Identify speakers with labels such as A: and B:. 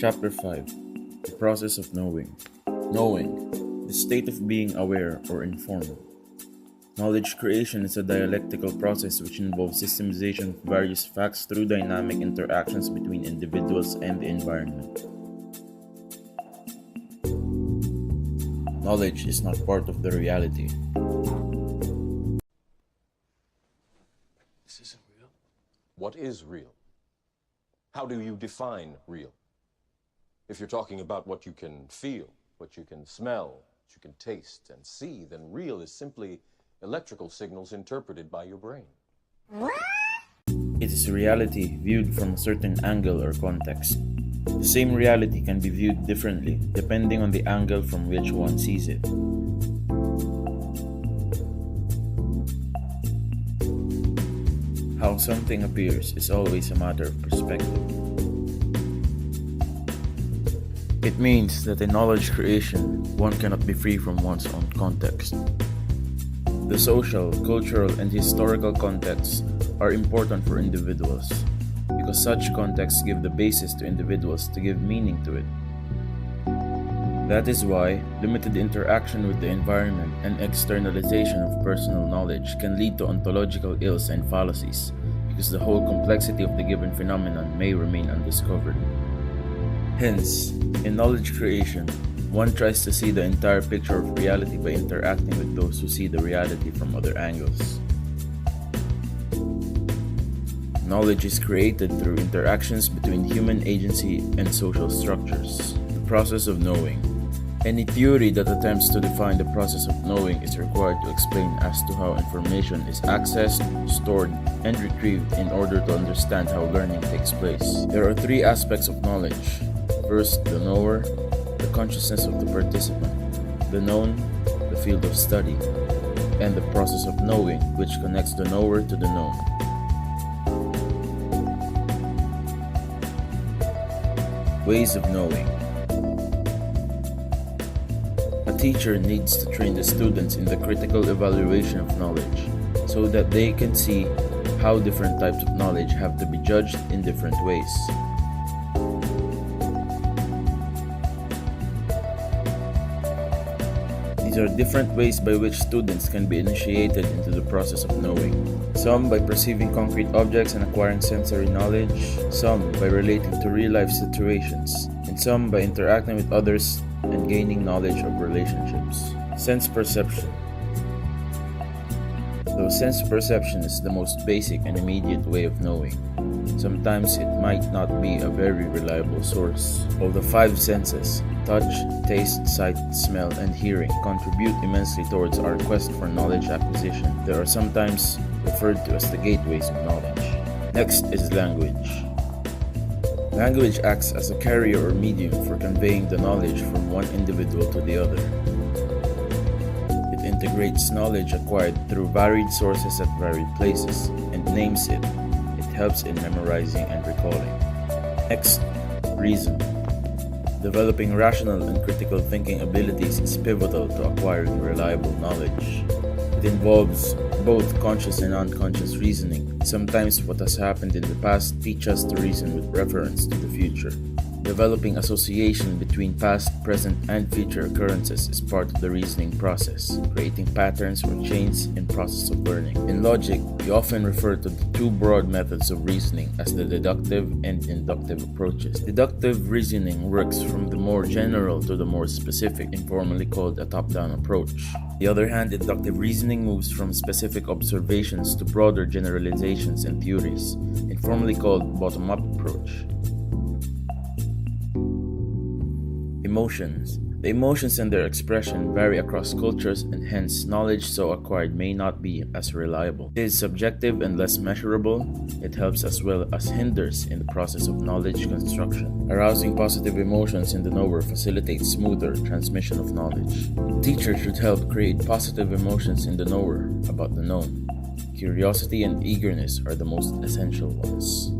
A: Chapter 5. The Process of Knowing. Knowing, the state of being aware or informed. Knowledge creation is a dialectical process which involves systemization of various facts through dynamic interactions between individuals and the environment. Knowledge is not part of the reality.
B: This isn't real. What is real? How do you define real? If you're talking about what you can feel, what you can smell, what you can taste and see, then real is simply electrical signals interpreted by your brain.
A: It is reality viewed from a certain angle or context. The same reality can be viewed differently depending on the angle from which one sees it. How something appears is always a matter of perspective. It means that in knowledge creation, one cannot be free from one's own context. The social, cultural, and historical contexts are important for individuals because such contexts give the basis to individuals to give meaning to it. That is why limited interaction with the environment and externalization of personal knowledge can lead to ontological ills and fallacies because the whole complexity of the given phenomenon may remain undiscovered. Hence, in knowledge creation, one tries to see the entire picture of reality by interacting with those who see the reality from other angles. Knowledge is created through interactions between human agency and social structures. The process of knowing. Any theory that attempts to define the process of knowing is required to explain as to how information is accessed, stored, and retrieved in order to understand how learning takes place. There are three aspects of knowledge. First, the knower, the consciousness of the participant, the known, the field of study, and the process of knowing, which connects the knower to the known. Ways of knowing. A teacher needs to train the students in the critical evaluation of knowledge so that they can see how different types of knowledge have to be judged in different ways. These are different ways by which students can be initiated into the process of knowing. Some by perceiving concrete objects and acquiring sensory knowledge, some by relating to real-life situations, and some by interacting with others and gaining knowledge of relationships. Sense perception. Though sense perception is the most basic and immediate way of knowing, sometimes it might not be a very reliable source. Of the five senses, touch, taste, sight, smell, and hearing contribute immensely towards our quest for knowledge acquisition. They are sometimes referred to as the gateways of knowledge. Next is language. Language acts as a carrier or medium for conveying the knowledge from one individual to the other. It integrates knowledge acquired through varied sources at varied places and names it. It helps in memorizing and recalling. Next, reason. Developing rational and critical thinking abilities is pivotal to acquiring reliable knowledge. It involves both conscious and unconscious reasoning. Sometimes what has happened in the past teaches us to reason with reference to the future. Developing association between past, present, and future occurrences is part of the reasoning process, creating patterns or chains in process of learning. In logic, we often refer to the two broad methods of reasoning as the deductive and inductive approaches. Deductive reasoning works from the more general to the more specific, informally called a top-down approach. On the other hand, inductive reasoning moves from specific observations to broader generalizations and theories, informally called bottom-up approach. Emotions. The emotions and their expression vary across cultures and hence knowledge so acquired may not be as reliable. It is subjective and less measurable. It helps as well as hinders in the process of knowledge construction. Arousing positive emotions in the knower facilitates smoother transmission of knowledge. The teacher should help create positive emotions in the knower about the known. Curiosity and eagerness are the most essential ones.